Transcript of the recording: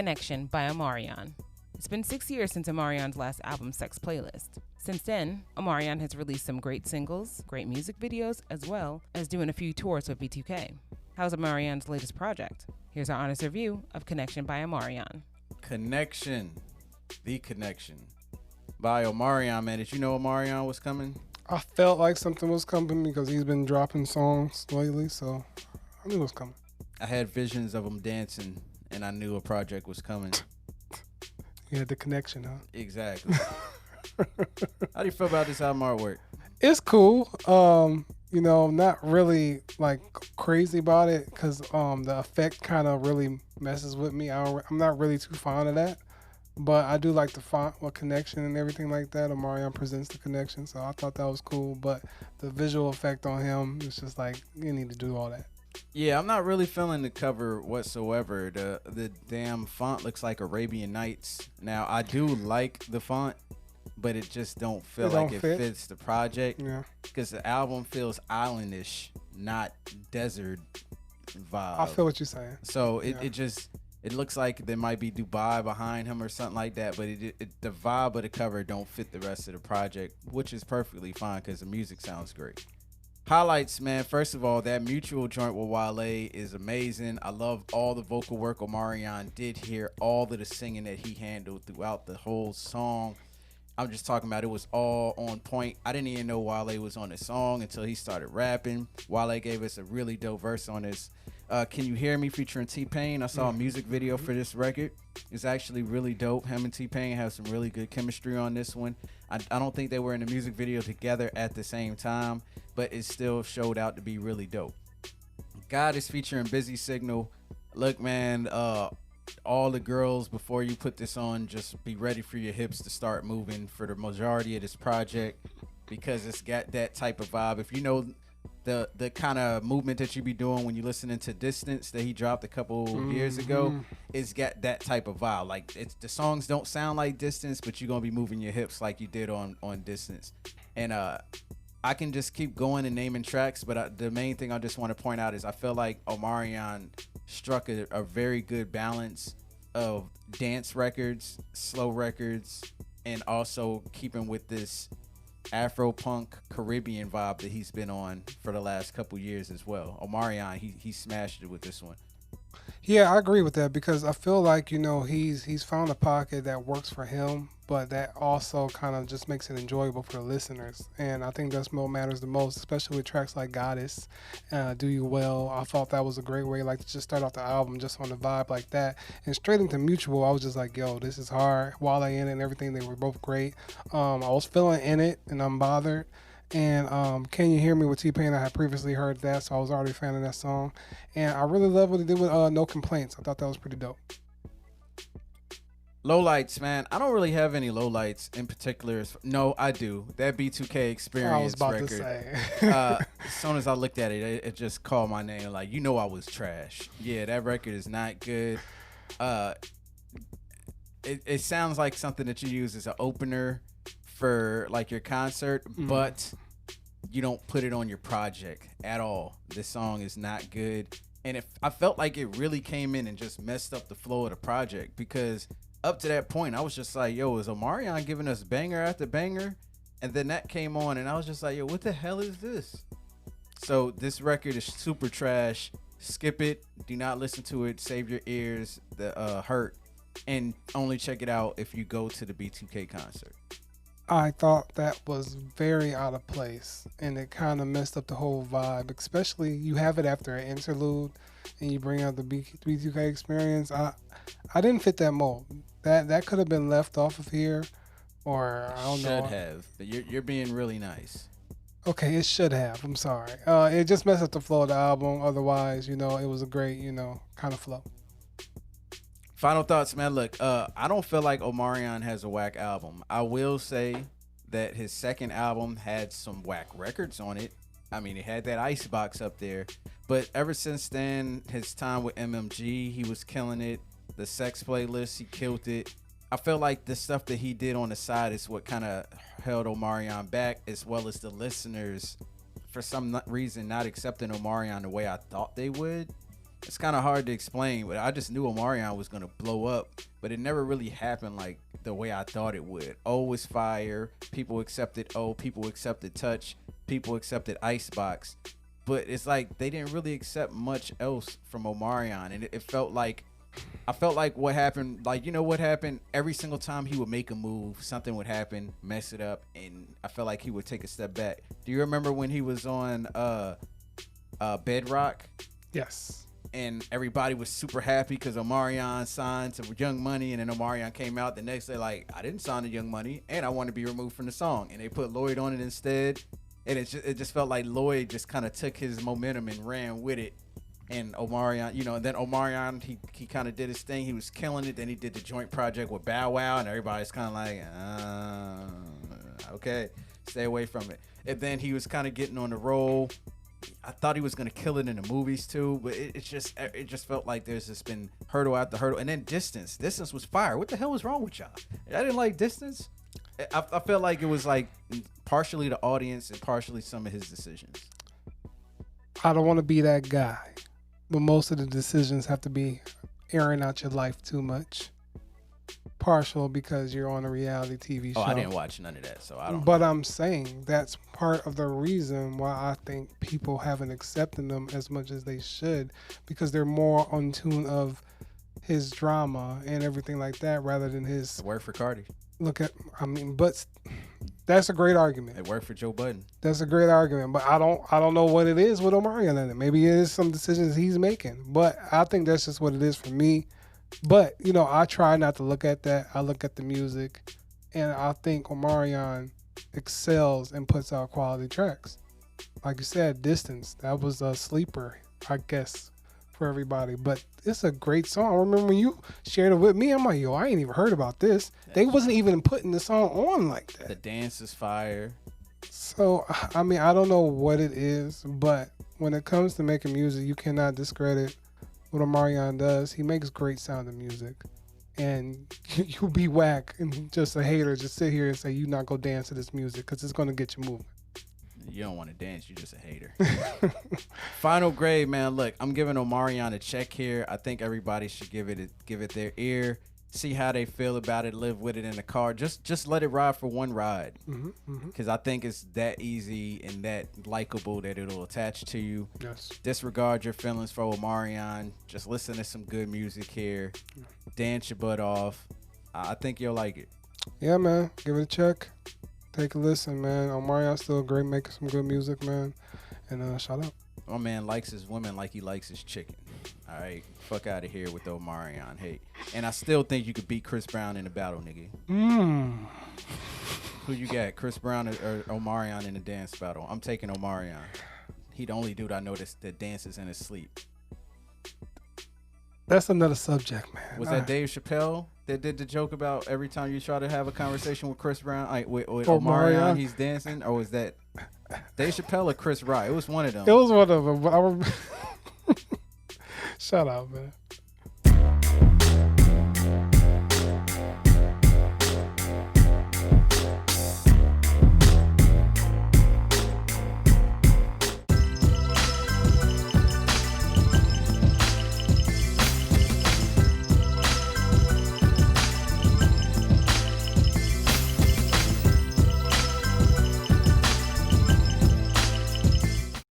Kinection by Omarion. It's been 6 years since Omarion's last album, Sex Playlist. Since then, Omarion has released some great singles, great music videos, as well as doing a few tours with B2K. How's Omarion's latest project? Here's our honest review of Kinection by Omarion. Kinection, the Kinection by Omarion, man. Did you know Omarion was coming? I felt like something was coming because he's been dropping songs lately, so I knew it was coming. I had visions of him dancing, and I knew a project was coming. You had the connection, huh? Exactly. How do you feel about this album artwork? It's cool. Not really like crazy about it because the effect kind of really messes with me. I'm not really too fond of that, but I do like the font with Kinection and everything like that. Omarion presents the Kinection, so I thought that was cool. But the visual effect on him, it's just like you need to do all that. Yeah, I'm not really feeling the cover whatsoever. The damn font looks like Arabian Nights. Now, I do like the font, but it just don't feel like it fits the project. Yeah. Because the album feels islandish, not desert vibe. I feel what you're saying. So it looks like there might be Dubai behind him or something like that, but the vibe of the cover don't fit the rest of the project, which is perfectly fine because the music sounds great. Highlights, man. First of all, that Mutual joint with Wale is amazing. I love all the vocal work Omarion did here, all of the singing that he handled throughout the whole song. I'm just talking about it was all on point. I didn't even know Wale was on the song until he started rapping. Wale gave us a really dope verse on this. Can You Hear Me featuring T-Pain. I saw a music video for this record. It's actually really dope. Him and T-Pain have some really good chemistry on this one. I don't think they were in the music video together at the same time, but it still showed out to be really dope. God is featuring Busy Signal. Look, man, all the girls, before you put this on, just be ready for your hips to start moving for the majority of this project because it's got that type of vibe. If you know the kind of movement that you be doing when you listening to Distance that he dropped a couple years ago, it's got that type of vibe. Like the songs don't sound like Distance, but you're gonna be moving your hips like you did on Distance. And I can just keep going and naming tracks, but the main thing I just want to point out is I feel like Omarion struck a very good balance of dance records, slow records, and also keeping with this Afro-punk Caribbean vibe that he's been on for the last couple years as well. Omarion, he smashed it with this one. Yeah, I agree with that because I feel like, he's found a pocket that works for him, but that also kind of just makes it enjoyable for the listeners. And I think that's what matters the most, especially with tracks like Goddess, Do You Well. I thought that was a great way to just start off the album just on the vibe like that. And straight into Mutual, I was just like, yo, this is hard. Wale in it and everything, they were both great. I was feeling In It and Unbothered. And Can You Hear Me with T-Pain, I had previously heard that, so I was already a fan of that song. And I really love what he did with No Complaints. I thought that was pretty dope. Lowlights, man. I don't really have any lowlights in particular. No, I do. That B2K Experience I was about record. to say. As soon as I looked at it, it just called my name. Like, I was trash. Yeah, that record is not good. It sounds like something that you use as an opener for like your concert, but you don't put it on your project at all. This song is not good. And I felt like it really came in and just messed up the flow of the project because up to that point, I was just like, yo, is Omarion giving us banger after banger? And then that came on, and I was just like, yo, what the hell is this? So this record is super trash. Skip it. Do not listen to it. Save your ears. The hurt. And only check it out if you go to the B2K concert. I thought that was very out of place, and it kind of messed up the whole vibe, especially you have it after an interlude, and you bring out the B2K Experience. I didn't fit that mold. That could have been left off of here, or I don't know. Should have, but you're being really nice. Okay, it should have. I'm sorry. It just messed up the flow of the album. Otherwise, it was a great, kind of flow. Final thoughts, man. Look, I don't feel like Omarion has a whack album. I will say that his second album had some whack records on it. I mean, it had that Icebox up there. But ever since then, his time with MMG, he was killing it. The Sex Playlist, he killed it. I feel like the stuff that he did on the side is what kind of held Omarion back, as well as the listeners, for some reason, not accepting Omarion the way I thought they would. it's kind of hard to explain, but I just knew Omarion was gonna blow up, but it never really happened like the way I thought it would. O was fire. People accepted O. People accepted Touch. People accepted Icebox. But it's like they didn't really accept much else from Omarion, and it felt like I felt like what happened, like, you know what happened? Every single time he would make a move, something would happen, mess it up, and I felt like he would take a step back. Do you remember when he was on Bedrock? Yes. And everybody was super happy because Omarion signed to Young Money, and then Omarion came out the next day like, I didn't sign to Young Money, and I want to be removed from the song. And they put Lloyd on it instead, and it just felt like Lloyd just kind of took his momentum and ran with it. And Omarion, you know, and then Omarion, he kind of did his thing. He was killing it. Then he did the joint project with Bow Wow, and everybody's kind of like, okay, stay away from it. And then he was kind of getting on the roll. I thought he was gonna kill it in the movies too, but it just felt like there's just been hurdle after hurdle. And then Distance was fire. What the hell was wrong with y'all? I didn't like Distance. I felt like it was like partially the audience and partially some of his decisions. I don't want to be that guy, but most of the decisions have to be airing out your life too much. Partial because you're on a reality TV show. Oh, I didn't watch none of that, so I don't. But I'm saying that's part of the reason why I think people haven't accepted them as much as they should, because they're more on tune of his drama and everything like that rather than his. It worked for Cardi. But that's a great argument. It worked for Joe Budden. That's a great argument, but I don't know what it is with Omarion in it. Maybe it is some decisions he's making, but I think that's just what it is for me. But, you know, I try not to look at that. I look at the music, and I think Omarion excels and puts out quality tracks. Like you said, Distance, that was a sleeper, I guess, for everybody. But it's a great song. I remember when you shared it with me, I'm like, yo, I ain't even heard about this. They wasn't even putting the song on like that. The dance is fire. So, I mean, I don't know what it is, but when it comes to making music, you cannot discredit what Omarion does. He makes great sounding music, and you'll be whack and just a hater. Just sit here and say you not go dance to this music because it's gonna get you moving. You don't want to dance. You're just a hater. Final grade, man. Look, I'm giving Omarion a check here. I think everybody should give it their ear. See how they feel about it. Live with it in the car. Just let it ride for one ride. Because I think it's that easy and that likable that it'll attach to you. Yes. Disregard your feelings for Omarion. Just listen to some good music here. Dance your butt off. I think you'll like it. Yeah, man. Give it a check. Take a listen, man. Omarion's still great, making some good music, man. And shout out. My man likes his women like he likes his chicken. All right, fuck out of here with the Omarion hate. And I still think you could beat Chris Brown in a battle, nigga. Who you got, Chris Brown or Omarion in a dance battle? I'm taking Omarion. He the only dude I know that dances in his sleep. That's another subject, man. Was that Dave Chappelle that did the joke about every time you try to have a conversation with Chris Brown, with Omarion, he's dancing? Or was that Dave Chappelle or Chris Rock? It was one of them. It was one of them. But I remember. Shout out, man.